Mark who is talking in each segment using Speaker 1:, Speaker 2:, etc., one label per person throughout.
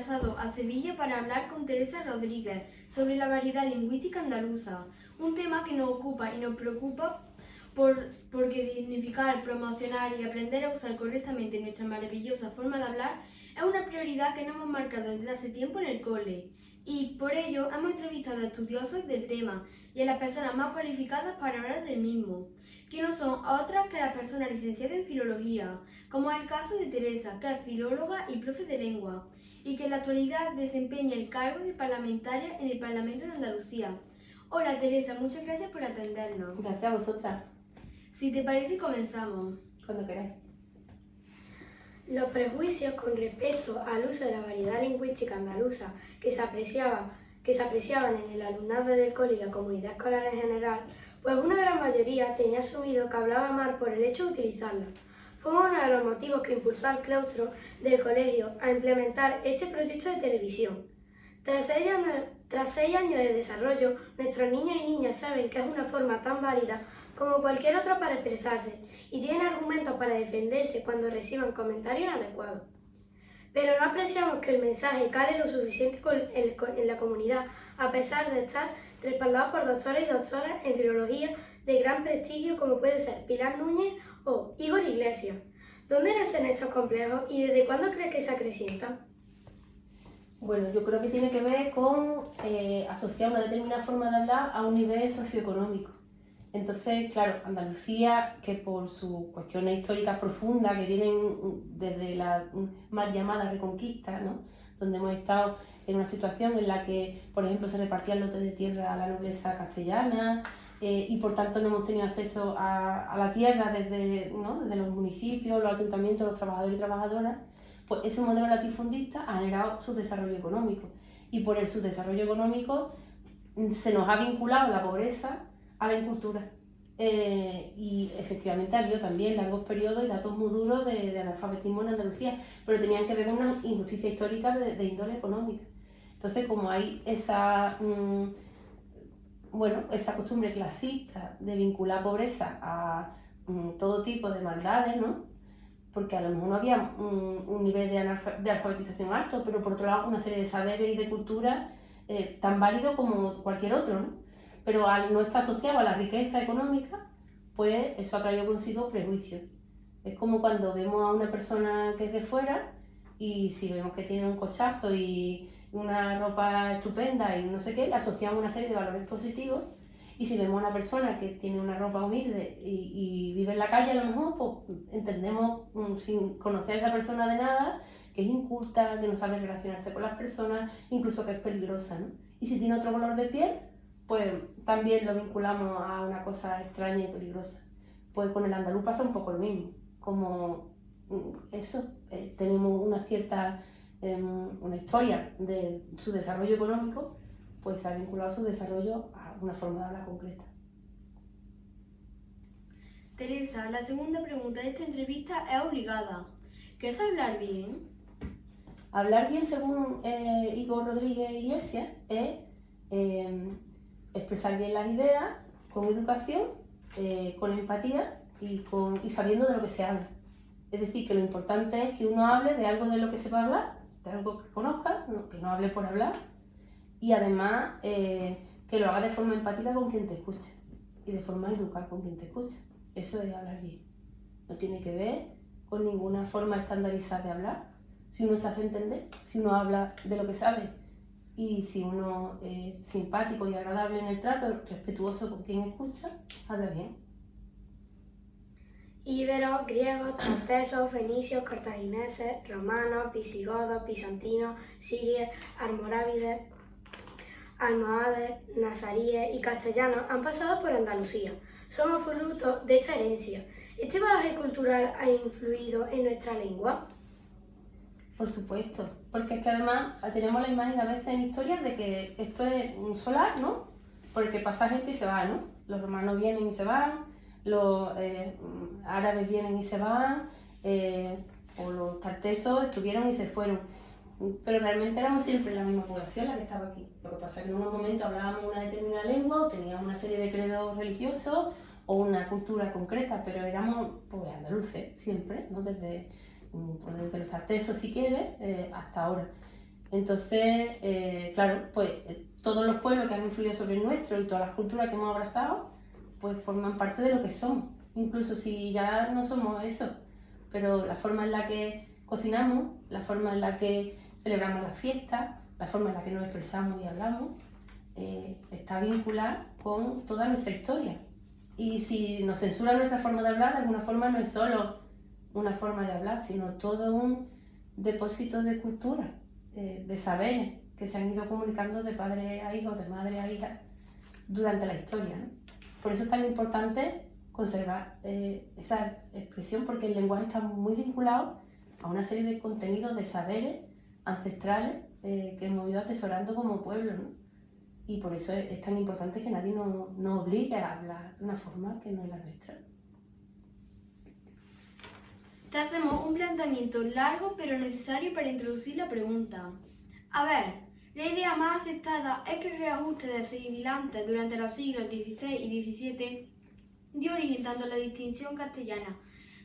Speaker 1: desplazado a Sevilla para hablar con Teresa Rodríguez sobre la variedad lingüística andaluza, un tema que nos ocupa y nos preocupa porque dignificar, promocionar y aprender a usar correctamente nuestra maravillosa forma de hablar es una prioridad que nos hemos marcado desde hace tiempo en el cole. Y por ello hemos entrevistado a estudiosos del tema y a las personas más cualificadas para hablar del mismo, que no son otras que las personas licenciadas en filología, como es el caso de Teresa, que es filóloga y profe de lengua, y que en la actualidad desempeña el cargo de parlamentaria en el Parlamento de Andalucía. Hola Teresa, muchas gracias por atendernos.
Speaker 2: Gracias a vosotras.
Speaker 1: Si te parece, comenzamos.
Speaker 2: Cuando queráis.
Speaker 3: Los prejuicios con respecto al uso de la variedad lingüística andaluza que se apreciaban en el alumnado del cole y la comunidad escolar en general, pues una gran mayoría tenía asumido que hablaba mal por el hecho de utilizarla. Fue uno de los motivos que impulsó al claustro del colegio a implementar este proyecto de televisión. Tras 6 años de desarrollo, nuestros niños y niñas saben que es una forma tan válida como cualquier otra para expresarse y tienen argumentos para defenderse cuando reciban comentarios inadecuados. Pero no apreciamos que el mensaje cale lo suficiente en la comunidad, a pesar de estar respaldado por doctores y doctoras en filología de gran prestigio como puede ser Pilar Núñez o Igor Iglesias. ¿Dónde nacen estos complejos y desde cuándo crees que se acrecientan?
Speaker 2: Bueno, yo creo que tiene que ver con asociar una determinada forma de hablar a un nivel socioeconómico. Entonces, claro, Andalucía, que por sus cuestiones históricas profundas que vienen desde la mal llamada Reconquista, ¿no?, donde hemos estado en una situación en la que, por ejemplo, se repartían lotes de tierra a la nobleza castellana y por tanto no hemos tenido acceso a la tierra desde los municipios, los ayuntamientos, los trabajadores y trabajadoras, pues ese modelo latifundista ha generado su desarrollo económico y por el subdesarrollo económico se nos ha vinculado la pobreza a la incultura. Y efectivamente ha habido también largos periodos y datos muy duros de analfabetismo en Andalucía, pero tenían que ver con una injusticia histórica de índole económica. Entonces, como hay esa costumbre clasista de vincular pobreza a todo tipo de maldades, ¿no?, porque a lo mejor no había un nivel de alfabetización alto, pero por otro lado una serie de saberes y de cultura tan válido como cualquier otro, ¿no? Pero al no estar asociado a la riqueza económica, pues eso ha traído consigo prejuicios. Es como cuando vemos a una persona que es de fuera y si vemos que tiene un cochazo y una ropa estupenda y no sé qué, le asociamos una serie de valores positivos. Y si vemos a una persona que tiene una ropa humilde y vive en la calle, a lo mejor pues entendemos, sin conocer a esa persona de nada, que es inculta, que no sabe relacionarse con las personas, incluso que es peligrosa, ¿no? Y si tiene otro color de piel, pues también lo vinculamos a una cosa extraña y peligrosa. Pues con el andaluz pasa un poco lo mismo, como eso, tenemos una cierta, una historia de su desarrollo económico, pues se ha vinculado a su desarrollo a una forma de hablar concreta.
Speaker 1: Teresa, la segunda pregunta de esta entrevista es obligada. ¿Qué es hablar bien?
Speaker 2: Hablar bien, según Igor Rodríguez Iglesias, es expresar bien las ideas con educación, con empatía y sabiendo de lo que se habla. Es decir, que lo importante es que uno hable de algo de lo que sepa hablar, de algo que conozca, que no hable por hablar, y además que lo haga de forma empática con quien te escuche y de forma educada con quien te escuche. Eso es hablar bien. No tiene que ver con ninguna forma estandarizada de hablar. Si uno se hace entender, si uno habla de lo que sabe y si uno es simpático y agradable en el trato, respetuoso con quien escucha, habla bien.
Speaker 3: Íberos, griegos, toltesos, fenicios, cartagineses, romanos, visigodos, bizantinos, sirios, almorávides, almohades, nazaríes y castellanos han pasado por Andalucía. Somos fruto de esta herencia. ¿Este bagaje cultural ha influido en nuestra lengua?
Speaker 2: Por supuesto, porque es que además tenemos la imagen a veces en historias de que esto es un solar, ¿no?, porque pasa gente y se va, ¿no? Los romanos vienen y se van, los árabes vienen y se van, o los tartesos estuvieron y se fueron. Pero realmente éramos siempre la misma población la que estaba aquí. Lo que pasa es que en unos momentos hablábamos una determinada lengua o teníamos una serie de credos religiosos o una cultura concreta, pero éramos pues andaluces siempre, ¿no?, desde los tartesos, si quieres, hasta ahora. Entonces, claro, pues todos los pueblos que han influido sobre el nuestro y todas las culturas que hemos abrazado, pues forman parte de lo que somos, incluso si ya no somos eso, pero la forma en la que cocinamos, la forma en la que celebramos las fiestas, la forma en la que nos expresamos y hablamos, está vinculada con toda nuestra historia. Y si nos censuran nuestra forma de hablar, de alguna forma no es solo una forma de hablar, sino todo un depósito de cultura, de saberes que se han ido comunicando de padre a hijo, de madre a hija durante la historia, ¿no? Por eso es tan importante conservar esa expresión, porque el lenguaje está muy vinculado a una serie de contenidos, de saberes ancestrales que hemos ido atesorando como pueblo, ¿no? Y por eso es tan importante que nadie nos obligue a hablar de una forma que no es la nuestra.
Speaker 1: Te hacemos un planteamiento largo pero necesario para introducir la pregunta. A ver, la idea más aceptada es que el reajuste de sibilantes durante los siglos XVI y XVII dio origen tanto a la distinción castellana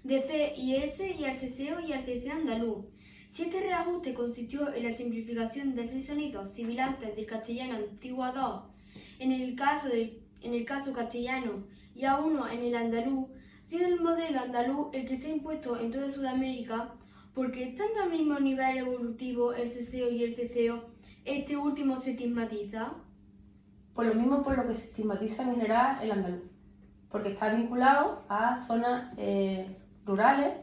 Speaker 1: de C y S y al ceseo y al ceseo andaluz. Si este reajuste consistió en la simplificación de 6 sonidos sibilantes del castellano antiguo a 2, en el caso castellano y a 1 en el andaluz, siendo el modelo andaluz el que se ha impuesto en toda Sudamérica, porque estando al mismo nivel evolutivo el ceseo y el ceseo, este último se estigmatiza.
Speaker 2: Por lo mismo por lo que se estigmatiza en general el andaluz, porque está vinculado a zonas rurales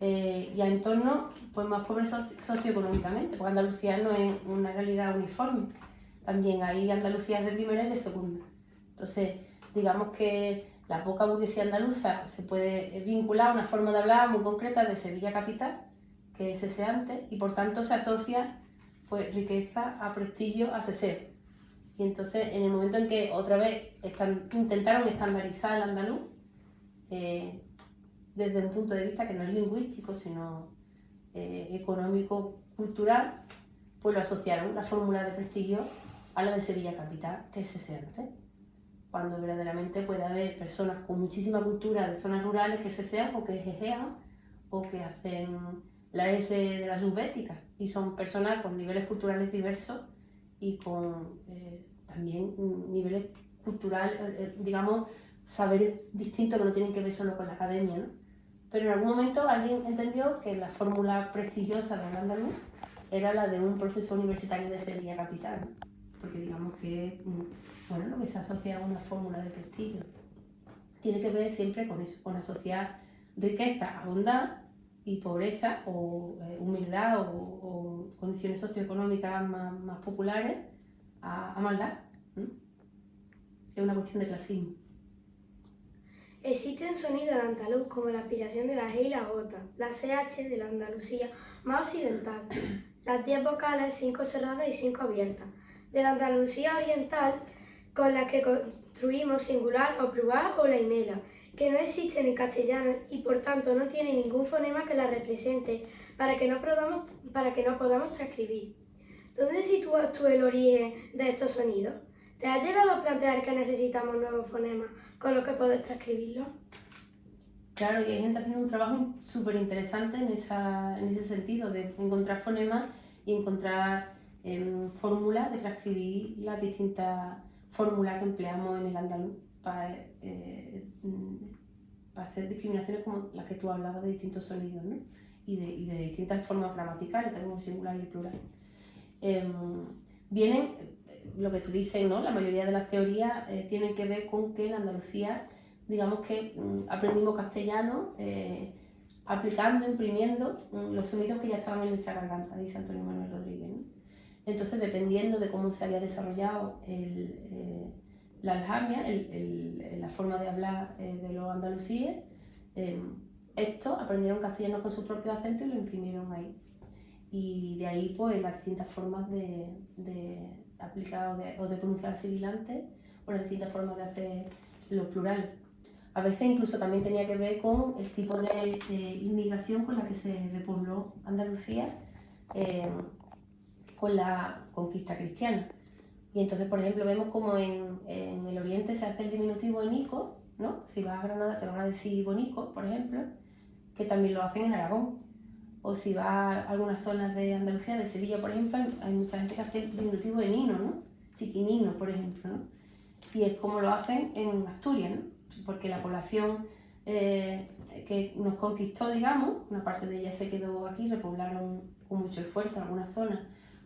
Speaker 2: y a entornos pues, más pobres socioeconómicamente, porque Andalucía no es una realidad uniforme. También hay Andalucías de primera y de segunda. Entonces, digamos que la poca burguesía andaluza se puede vincular a una forma de hablar muy concreta de Sevilla capital, que es ceseante, y por tanto se asocia pues, riqueza a prestigio, a ceseo. Y entonces, en el momento en que otra vez intentaron estandarizar el andaluz, desde un punto de vista que no es lingüístico, sino económico-cultural, pues lo asociaron la fórmula de prestigio a la de Sevilla capital, que es ceseante. Cuando verdaderamente puede haber personas con muchísima cultura de zonas rurales que cesean o que jejean o que hacen la S de la subbética y son personas con niveles culturales diversos y con también niveles culturales, digamos, saberes distintos que no tienen que ver solo con la academia, ¿no? Pero en algún momento alguien entendió que la fórmula prestigiosa del andaluz era la de un profesor universitario de Sevilla capital, ¿no? Porque digamos que bueno, lo que se asocia a una fórmula de prestigio tiene que ver siempre con eso, con asociar riqueza a bondad y pobreza o humildad o condiciones socioeconómicas más populares a maldad, ¿no? Es una cuestión de clasismo.
Speaker 3: Existen sonidos en andaluz como la aspiración de la G y la J, la CH de la Andalucía más occidental, las 10 vocales, 5 cerradas y 5 abiertas, de la Andalucía oriental con las que construimos singular o plural o la imela, que no existen en castellano y por tanto no tiene ningún fonema que la represente para que no podamos transcribir. ¿Dónde sitúas tú el origen de estos sonidos? ¿Te has llegado a plantear que necesitamos nuevos fonemas con los que poder transcribirlos?
Speaker 2: Claro, y hay gente haciendo un trabajo súper interesante en ese sentido, de encontrar fonemas y encontrar fórmulas de transcribir las distintas fórmulas que empleamos en el andaluz para hacer discriminaciones como las que tú hablabas de distintos sonidos, ¿no? y de distintas formas gramaticales, tenemos el singular y el plural. Vienen, lo que tú dices, ¿no? La mayoría de las teorías tienen que ver con que en Andalucía, digamos que aprendimos castellano aplicando, imprimiendo los sonidos que ya estaban en nuestra garganta, dice Antonio Manuel Rodríguez, ¿no? Entonces, dependiendo de cómo se había desarrollado la aljamia, la forma de hablar de los andalusíes, estos aprendieron castellano con su propio acento y lo imprimieron ahí. Y de ahí pues las distintas formas de aplicar o de pronunciar sibilantes o las distintas formas de hacer los plurales. A veces incluso también tenía que ver con el tipo de inmigración con la que se repobló Andalucía con la conquista cristiana. Y entonces, por ejemplo, vemos como en el oriente se hace el diminutivo en Ico, ¿no? Si vas a Granada te van a decir Bonico, por ejemplo, que también lo hacen en Aragón. O si vas a algunas zonas de Andalucía, de Sevilla, por ejemplo, hay mucha gente que hace el diminutivo de Nino, ¿no? Chiquinino, por ejemplo, ¿no? Y es como lo hacen en Asturias, ¿no? Porque la población que nos conquistó, digamos, una parte de ella se quedó aquí, repoblaron con mucho esfuerzo algunas zonas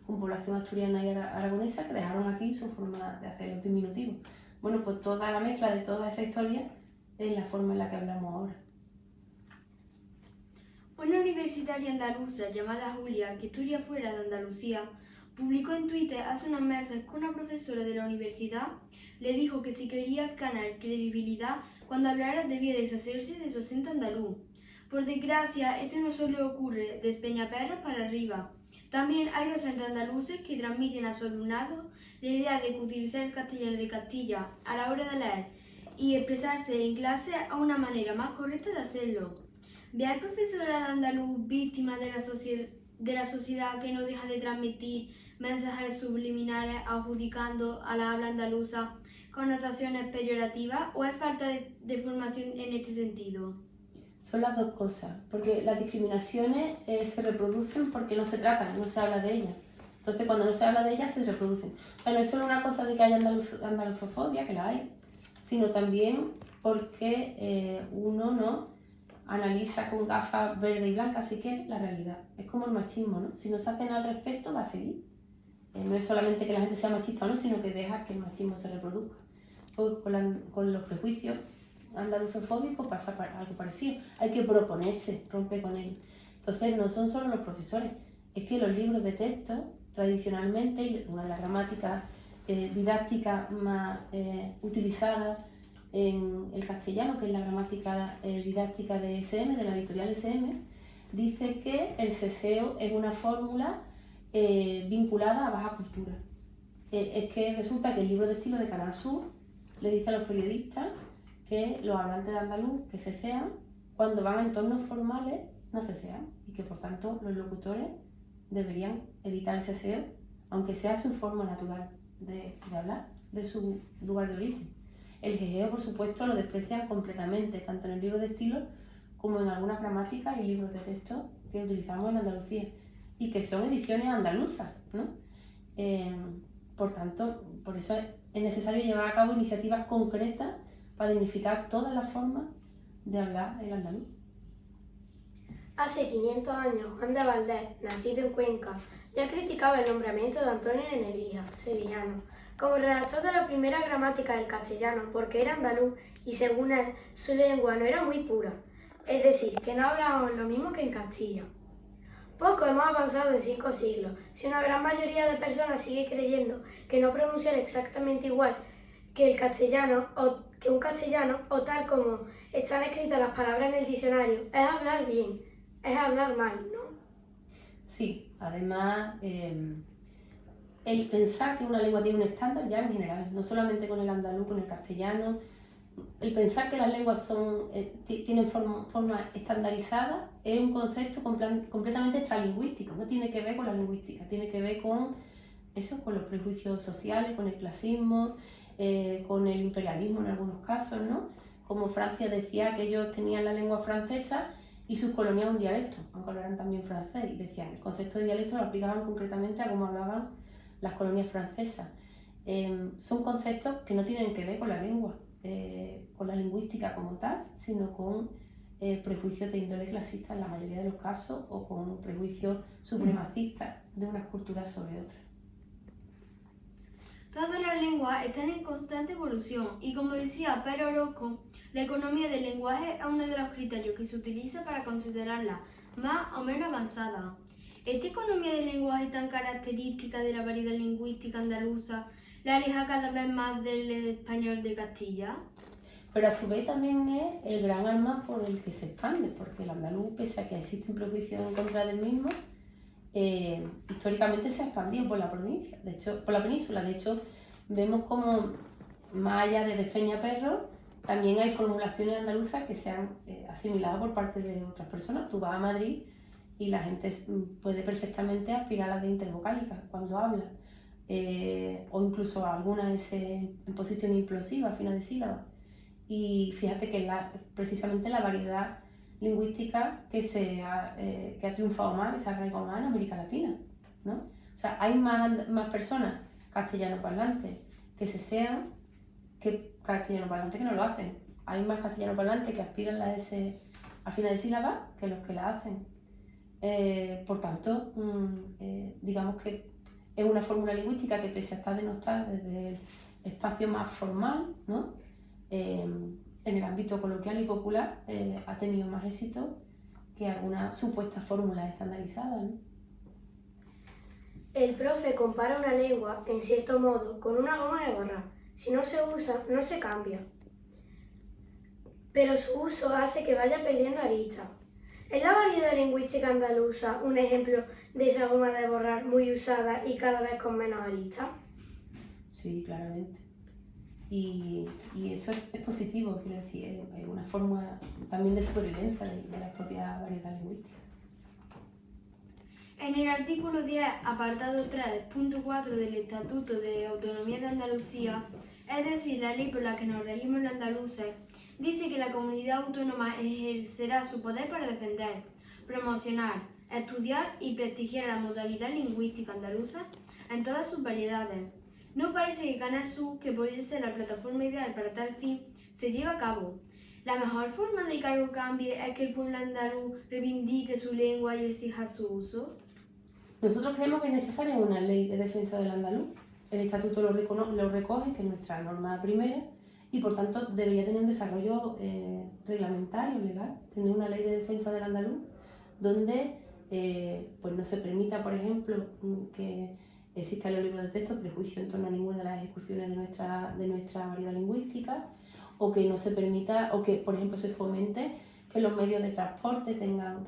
Speaker 2: con población asturiana y aragonesa, que dejaron aquí su forma de hacer los diminutivos. Bueno, pues toda la mezcla de toda esa historia es la forma en la que hablamos ahora.
Speaker 1: Una universitaria andaluza llamada Julia, que estudia fuera de Andalucía, publicó en Twitter hace unos meses que una profesora de la universidad le dijo que si quería ganar credibilidad cuando hablara debía deshacerse de su acento andaluz. Por desgracia, esto no solo ocurre de Peñaperros para arriba. También hay docentes andaluces que transmiten a su alumnado la idea de que utilizar el castellano de Castilla a la hora de leer y expresarse en clase a una manera más correcta de hacerlo. ¿Ve al profesorado andaluz víctima de la sociedad que no deja de transmitir mensajes subliminales adjudicando a la habla andaluza connotaciones peyorativas o es falta de formación en este sentido?
Speaker 2: Son las dos cosas, porque las discriminaciones se reproducen porque no se tratan, no se habla de ellas. Entonces, cuando no se habla de ellas, se reproducen. O sea, no es solo una cosa de que haya andaluzofobia, que la hay, sino también porque uno no analiza con gafas verde y blanca, así que la realidad es como el machismo, ¿no? Si no se hacen al respecto, va a seguir. No es solamente que la gente sea machista o no, sino que deja que el machismo se reproduzca. Pues con los prejuicios andaluzofóbicos pasa algo parecido. Hay que proponerse, romper con ellos. Entonces, no son solo los profesores, es que los libros de texto, tradicionalmente, y una de las gramáticas didácticas más utilizadas en el castellano, que es la gramática didáctica de SM, de la editorial SM, dice que el ceseo es una fórmula vinculada a baja cultura. Es que resulta que el libro de estilo de Canal Sur le dice a los periodistas que los hablantes de andaluz que cesean, cuando van a entornos formales, no cesean, y que por tanto los locutores deberían evitar el ceseo, aunque sea su forma natural de hablar, de su lugar de origen. El jejeo, por supuesto, lo desprecian completamente, tanto en el libro de estilo como en algunas gramáticas y libros de texto que utilizamos en Andalucía, y que son ediciones andaluzas, ¿no? Por tanto, por eso es necesario llevar a cabo iniciativas concretas para dignificar todas las formas de hablar el andaluz.
Speaker 3: Hace 500 años, Juan de Valdés, nacido en Cuenca, ya criticaba el nombramiento de Antonio de Nebrija, sevillano, como redactor de la primera gramática del castellano porque era andaluz y según él su lengua no era muy pura, es decir, que no hablábamos lo mismo que en Castilla. Poco hemos avanzado en 5 siglos, si una gran mayoría de personas sigue creyendo que no pronunciar exactamente igual que el castellano o que un castellano o tal como están escritas las palabras en el diccionario, es hablar bien, es hablar mal, ¿no?
Speaker 2: Sí, además el pensar que una lengua tiene un estándar ya en general, no solamente con el andaluz, con el castellano, el pensar que las lenguas tienen forma estandarizada es un concepto completamente extralingüístico, no tiene que ver con la lingüística, tiene que ver con eso, con los prejuicios sociales, con el clasismo, con el imperialismo en algunos casos, ¿no? Como Francia decía que ellos tenían la lengua francesa y sus colonias un dialecto, aunque hablaran también francés, y decían el concepto de dialecto lo aplicaban concretamente a cómo hablaban las colonias francesas. Son conceptos que no tienen que ver con la lengua, con la lingüística como tal, sino con prejuicios de índole clasista en la mayoría de los casos o con prejuicios supremacistas de unas culturas sobre otras.
Speaker 1: Todas las lenguas están en constante evolución y como decía Pedro Orozco, la economía del lenguaje es uno de los criterios que se utiliza para considerarla más o menos avanzada. ¿Esta economía del lenguaje tan característica de la variedad lingüística andaluza la aleja cada vez más del español de Castilla?
Speaker 2: Pero a su vez también es el gran arma por el que se expande, porque el andaluz, pese a que existen prejuicios en contra del mismo, históricamente se ha expandido por la provincia, de hecho, por la península. De hecho, vemos como más allá de Despeñaperros, también hay formulaciones andaluzas que se han asimilado por parte de otras personas. Tú vas a Madrid y la gente puede perfectamente aspirar a las de intervocálicas cuando habla, o incluso algunas en posición implosiva, al final de sílabas. Y fíjate que precisamente la variedad lingüística que ha triunfado más, que se ha arraigado más en América Latina, ¿no? O sea, hay más personas castellanoparlantes que se sean que castellanoparlantes que no lo hacen. Hay más castellanoparlantes que aspiran la S al final de sílaba que los que la hacen. Por tanto, digamos que es una fórmula lingüística que, pese a estar denostada desde el espacio más formal, ¿no? En el ámbito coloquial y popular, ha tenido más éxito que algunas supuestas fórmulas estandarizadas, ¿no?
Speaker 3: El profe compara una lengua, en cierto modo, con una goma de borrar. Si no se usa, no se cambia. Pero su uso hace que vaya perdiendo aristas. ¿Es la variedad lingüística andaluza un ejemplo de esa goma de borrar muy usada y cada vez con menos aristas?
Speaker 2: Sí, claramente. Y eso es positivo, quiero decir, es una forma también de supervivencia de la propia variedad lingüística.
Speaker 1: En el artículo 10, apartado 3, punto 4 del Estatuto de Autonomía de Andalucía, es decir, la ley por la que nos regimos los andaluces, dice que la comunidad autónoma ejercerá su poder para defender, promocionar, estudiar y prestigiar la modalidad lingüística andaluza en todas sus variedades. No parece que Canal Sur, que puede ser la plataforma ideal para tal fin, se lleve a cabo. La mejor forma de que algo cambie es que el pueblo andaluz reivindique su lengua y exija su uso.
Speaker 2: Nosotros creemos que es necesaria una ley de defensa del andaluz. El estatuto lo recoge, que es nuestra norma primera, y por tanto debería tener un desarrollo reglamentario, legal, tener una ley de defensa del andaluz donde pues no se permita, por ejemplo, que exista en los libros de texto prejuicio en torno a ninguna de las ejecuciones de nuestra variedad lingüística, o que no se permita, o que, por ejemplo, se fomente que los medios de transporte tengan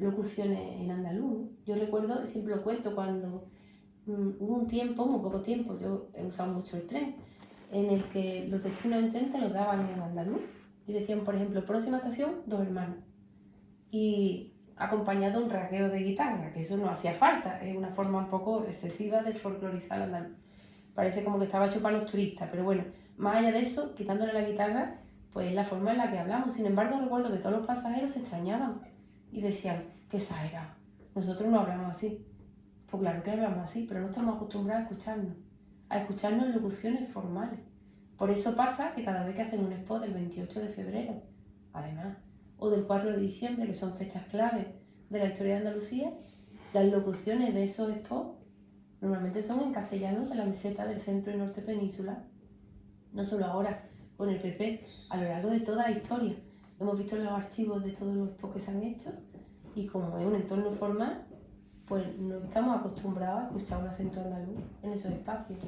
Speaker 2: locuciones en andaluz. Yo recuerdo, siempre lo cuento, cuando hubo un tiempo, muy poco tiempo, yo he usado mucho el tren, en el que los destinos en tren te los daban en andaluz. Y decían, por ejemplo, próxima estación, Dos Hermanos. Y acompañado de un rasgueo de guitarra, que eso no hacía falta, es una forma un poco excesiva de folclorizar el andaluz. Parece como que estaba hecho para los turistas, pero bueno, más allá de eso, quitándole la guitarra, pues es la forma en la que hablamos. Sin embargo, recuerdo que todos los pasajeros se extrañaban y decían, qué exagerado, nosotros no hablamos así. Pues claro que hablamos así, pero no estamos acostumbrados a escucharnos en locuciones formales. Por eso pasa que cada vez que hacen un spot del 28 de febrero, además, o del 4 de diciembre, que son fechas clave de la historia de Andalucía, las locuciones de esos spots normalmente son en castellano de la meseta del centro y norte peninsular. No solo ahora con el PP, a lo largo de toda la historia. Hemos visto los archivos de todos los spots que se han hecho y como es un entorno formal, pues no estamos acostumbrados a escuchar un acento andaluz en esos espacios.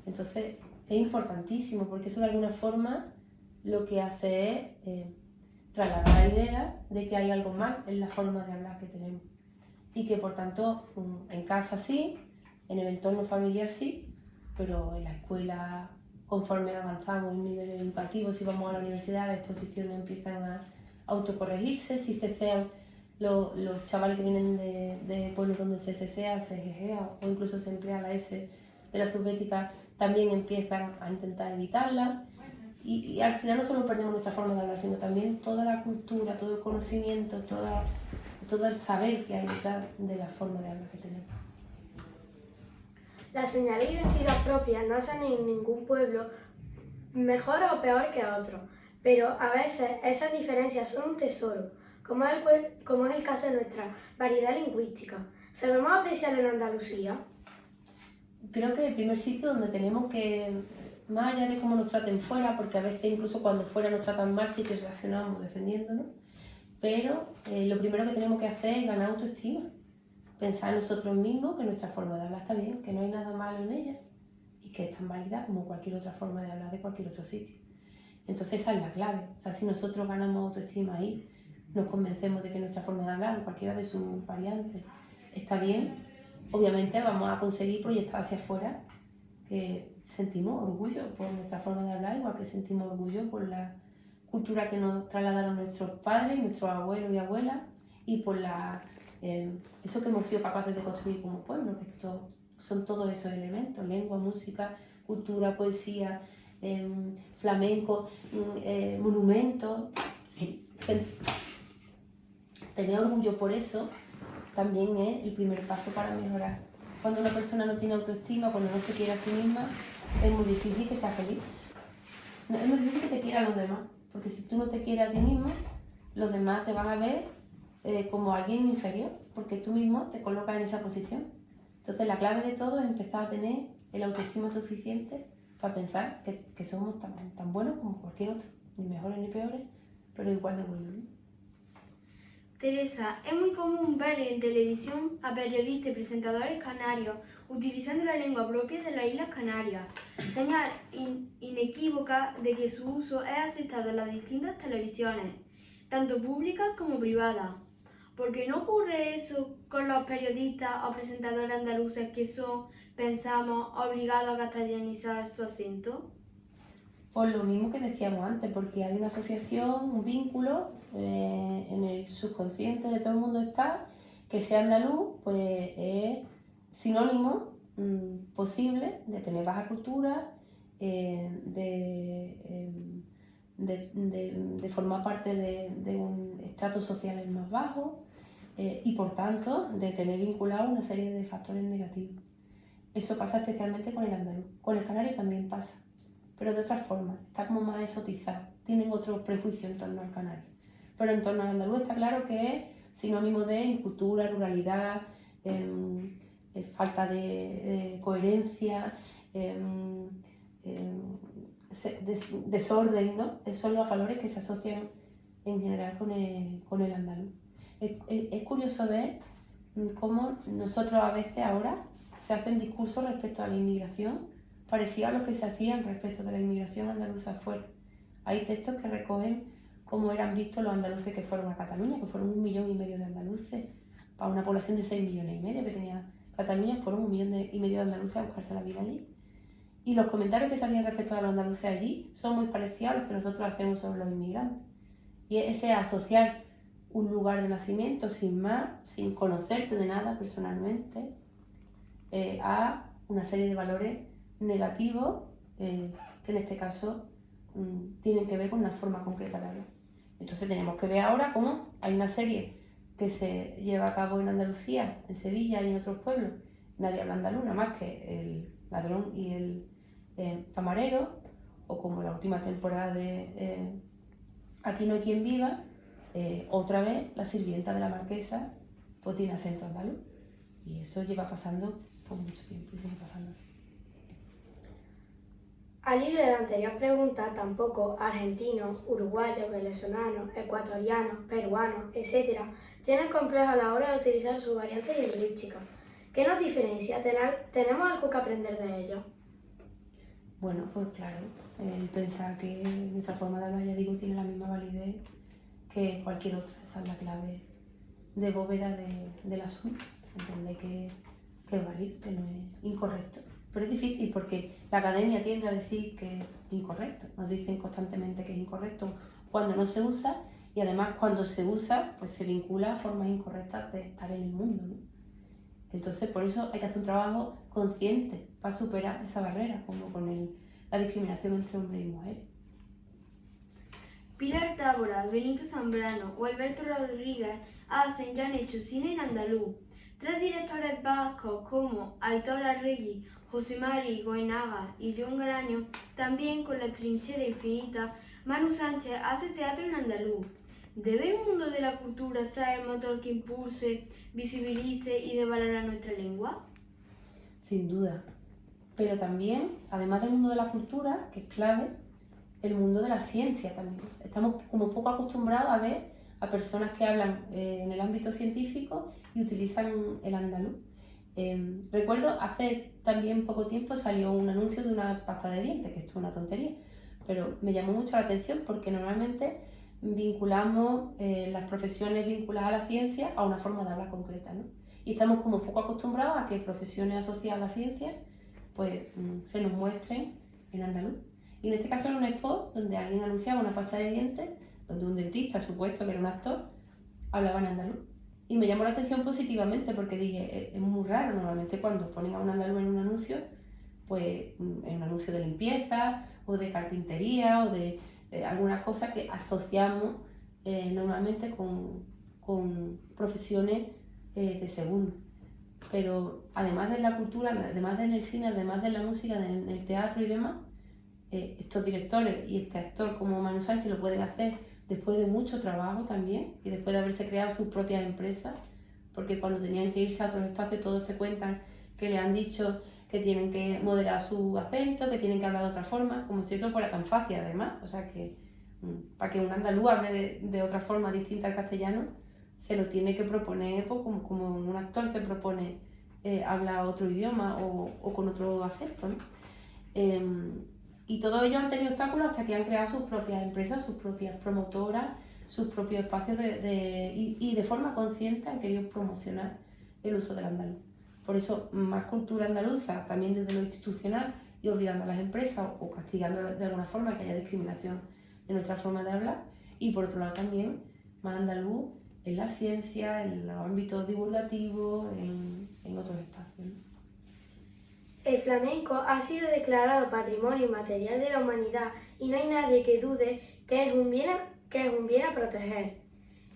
Speaker 2: Entonces es importantísimo porque eso de alguna forma lo que hace es trasladar la idea de que hay algo mal en la forma de hablar que tenemos y que por tanto en casa sí, en el entorno familiar sí, pero en la escuela, conforme avanzamos en niveles educativos, si vamos a la universidad, las exposiciones empiezan a autocorregirse, si cecean los chavales que vienen de pueblos donde se cecea, se jejea o incluso se emplea la S de la subbética, también empiezan a intentar evitarla. Y al final no solo perdemos nuestra forma de hablar, sino también toda la cultura, todo el conocimiento, todo el saber que hay detrás de la forma de hablar que tenemos.
Speaker 3: Las señales de identidad propia no hacen en ningún pueblo mejor o peor que otro, pero a veces esas diferencias son un tesoro, como es el caso de nuestra variedad lingüística. ¿Sabemos apreciarlo en Andalucía?
Speaker 2: Creo que el primer sitio donde tenemos que, más allá de cómo nos traten fuera, porque a veces incluso cuando fuera nos tratan mal sí que reaccionamos defendiéndonos, pero lo primero que tenemos que hacer es ganar autoestima, pensar en nosotros mismos que nuestra forma de hablar está bien, que no hay nada malo en ella y que es tan válida como cualquier otra forma de hablar de cualquier otro sitio. Entonces esa es la clave, o sea, si nosotros ganamos autoestima ahí, nos convencemos de que nuestra forma de hablar, en cualquiera de sus variantes, está bien, obviamente vamos a conseguir proyectar hacia afuera que sentimos orgullo por nuestra forma de hablar, igual que sentimos orgullo por la cultura que nos trasladaron nuestros padres, nuestros abuelos y abuelas, y por eso que hemos sido capaces de construir como pueblo, que son todos esos elementos, lengua, música, cultura, poesía, flamenco, monumentos. Sí, tener orgullo por eso también es el primer paso para mejorar. Cuando una persona no tiene autoestima, cuando no se quiere a sí misma, es muy difícil que sea feliz. No, es muy difícil que te quieran los demás, porque si tú no te quieres a ti mismo, los demás te van a ver como alguien inferior, porque tú mismo te colocas en esa posición. Entonces la clave de todo es empezar a tener el autoestima suficiente para pensar que somos tan buenos como cualquier otro, ni mejores ni peores, pero igual de buenos, ¿no?
Speaker 1: Teresa, es muy común ver en televisión a periodistas y presentadores canarios utilizando la lengua propia de las Islas Canarias, señal inequívoca de que su uso es aceptado en las distintas televisiones, tanto públicas como privadas. ¿Por qué no ocurre eso con los periodistas o presentadores andaluces que son, pensamos, obligados a castellanizar su acento?
Speaker 2: Por lo mismo que decíamos antes, porque hay una asociación, un vínculo en el subconsciente de todo el mundo está, que ser andaluz pues es sinónimo posible de tener baja cultura, de formar parte de un estrato social más bajo y por tanto de tener vinculado una serie de factores negativos. Eso pasa especialmente con el andaluz, con el canario también pasa, pero de otra forma, está como más exotizado, tienen otros prejuicios en torno al canario. Pero en torno al andaluz está claro que es sinónimo de incultura, ruralidad, falta de coherencia, desorden, ¿no? Esos son los valores que se asocian en general con el andaluz. Es curioso ver cómo nosotros a veces ahora se hacen discursos respecto a la inmigración parecido a los que se hacían respecto de la inmigración andaluza afuera. Hay textos que recogen cómo eran vistos los andaluces que fueron a Cataluña, que fueron 1,5 millones de andaluces, para una población de 6,5 millones que tenía Cataluña, fueron 1,5 millones de andaluces a buscarse la vida allí. Y los comentarios que salían respecto a los andaluces allí son muy parecidos a los que nosotros hacemos sobre los inmigrantes. Y ese asociar un lugar de nacimiento sin más, sin conocerte de nada personalmente, a una serie de valores negativos que en este caso tienen que ver con una forma concreta de hablar. Entonces tenemos que ver ahora cómo hay una serie que se lleva a cabo en Andalucía, en Sevilla y en otros pueblos. Nadie habla andaluz, nada más que el ladrón y el camarero, o como la última temporada de Aquí no hay quien viva, otra vez la sirvienta de la marquesa pues tiene acento andaluz. Y eso lleva pasando por mucho tiempo y sigue pasando así.
Speaker 3: Al hilo de la anterior pregunta, tampoco argentinos, uruguayos, venezolanos, ecuatorianos, peruanos, etc. tienen complejo a la hora de utilizar sus variantes lingüísticas. ¿Qué nos diferencia? ¿Tenemos algo que aprender de ellos?
Speaker 2: Bueno, pues claro, pensar que nuestra forma de hablar, ya digo, tiene la misma validez que cualquier otra. Esa es la clave de bóveda del asunto. Entender que es válido, que no es incorrecto. Pero es difícil porque la academia tiende a decir que es incorrecto. Nos dicen constantemente que es incorrecto cuando no se usa y además cuando se usa pues se vincula a formas incorrectas de estar en el mundo, ¿no? Entonces por eso hay que hacer un trabajo consciente para superar esa barrera, como con la discriminación entre hombres y mujeres.
Speaker 1: Pilar Tábora, Benito Zambrano o Alberto Rodríguez hacen y han hecho cine en andaluz. 3 directores vascos como Aitor Arregui, José Mari Goenaga y Jon Garaño, también con La trinchera infinita, Manu Sánchez hace teatro en andaluz. ¿Debe el mundo de la cultura ser el motor que impulse, visibilice y dé valor a nuestra lengua?
Speaker 2: Sin duda. Pero también, además del mundo de la cultura, que es clave, el mundo de la ciencia también. Estamos como poco acostumbrados a ver a personas que hablan en el ámbito científico y utilizan el andaluz. Recuerdo hace también poco tiempo salió un anuncio de una pasta de dientes, que esto es una tontería, pero me llamó mucho la atención porque normalmente vinculamos las profesiones vinculadas a la ciencia a una forma de hablar concreta, ¿no? Y estamos como poco acostumbrados a que profesiones asociadas a la ciencia pues se nos muestren en andaluz. Y en este caso era un spot donde alguien anunciaba una pasta de dientes, donde un dentista, supuesto que era un actor, hablaba en andaluz. Y me llamó la atención positivamente porque dije, es muy raro, normalmente cuando ponen a un andaluz en un anuncio, pues en un anuncio de limpieza o de carpintería o de alguna cosa que asociamos normalmente con profesiones de segundo. Pero además de la cultura, además del cine, además de la música, en el teatro y demás, estos directores y este actor como Manu Sánchez lo pueden hacer después de mucho trabajo también y después de haberse creado sus propias empresas, porque cuando tenían que irse a otros espacios todos te cuentan que le han dicho que tienen que moderar su acento, que tienen que hablar de otra forma, como si eso fuera tan fácil además. O sea que para que un andaluz hable de otra forma distinta al castellano, se lo tiene que proponer pues, como un actor se propone hablar otro idioma o con otro acento, ¿no? Y todos ellos han tenido obstáculos hasta que han creado sus propias empresas, sus propias promotoras, sus propios espacios y de forma consciente han querido promocionar el uso del andaluz. Por eso, más cultura andaluza, también desde lo institucional y obligando a las empresas o castigando de alguna forma que haya discriminación en nuestra forma de hablar. Y por otro lado también, más andaluz en la ciencia, en los ámbitos divulgativos, en otros espacios, ¿no?
Speaker 3: El flamenco ha sido declarado Patrimonio Inmaterial de la Humanidad y no hay nadie que dude que es un bien a proteger.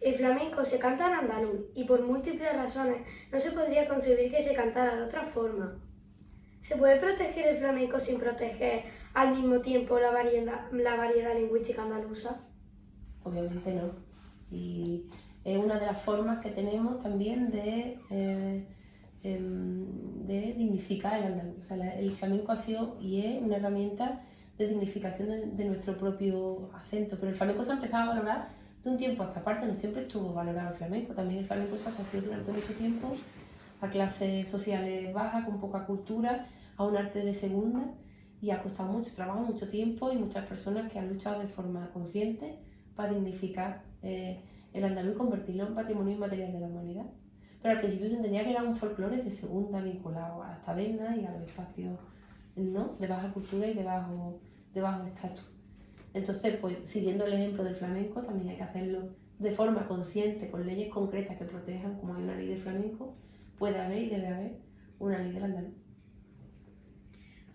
Speaker 3: El flamenco se canta en andaluz y por múltiples razones no se podría concebir que se cantara de otra forma. ¿Se puede proteger el flamenco sin proteger al mismo tiempo la variedad lingüística andaluza?
Speaker 2: Obviamente no. Y es una de las formas que tenemos también de dignificar el andaluz. O sea, el flamenco ha sido y es una herramienta de dignificación de nuestro propio acento, pero el flamenco se ha empezado a valorar de un tiempo a esta parte, no siempre estuvo valorado el flamenco. También el flamenco se asoció durante mucho tiempo a clases sociales bajas, con poca cultura, a un arte de segunda, y ha costado mucho trabajo, mucho tiempo y muchas personas que han luchado de forma consciente para dignificar el andaluz y convertirlo en patrimonio inmaterial de la humanidad. Pero al principio se entendía que era un folclore de segunda vinculado a las tabernas y a los espacios, ¿no?, de baja cultura y de bajo estatus. Entonces, pues siguiendo el ejemplo del flamenco, también hay que hacerlo de forma consciente, con leyes concretas que protejan, como hay una ley del flamenco, puede haber y debe haber una ley del andaluz.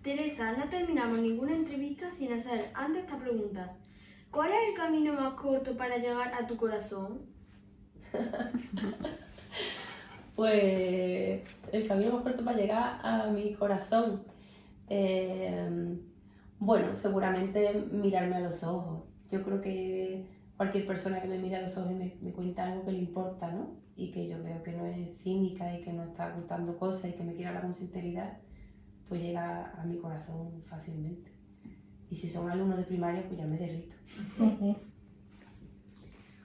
Speaker 1: Teresa, no terminamos ninguna entrevista sin hacer antes esta pregunta. ¿Cuál es el camino más corto para llegar a tu corazón?
Speaker 2: Pues el camino más corto para llegar a mi corazón. Bueno, seguramente mirarme a los ojos. Yo creo que cualquier persona que me mira a los ojos y me cuenta algo que le importa, ¿no? Y que yo veo que no es cínica y que no está ocultando cosas y que me quiere hablar con sinceridad, pues llega a mi corazón fácilmente. Y si son alumnos de primaria, pues ya me derrito.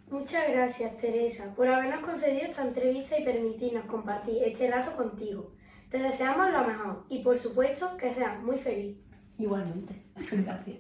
Speaker 3: Muchas gracias, Teresa, por habernos concedido esta entrevista y permitirnos compartir este rato contigo. Te deseamos lo mejor y, por supuesto, que seas muy feliz.
Speaker 2: Igualmente. Gracias.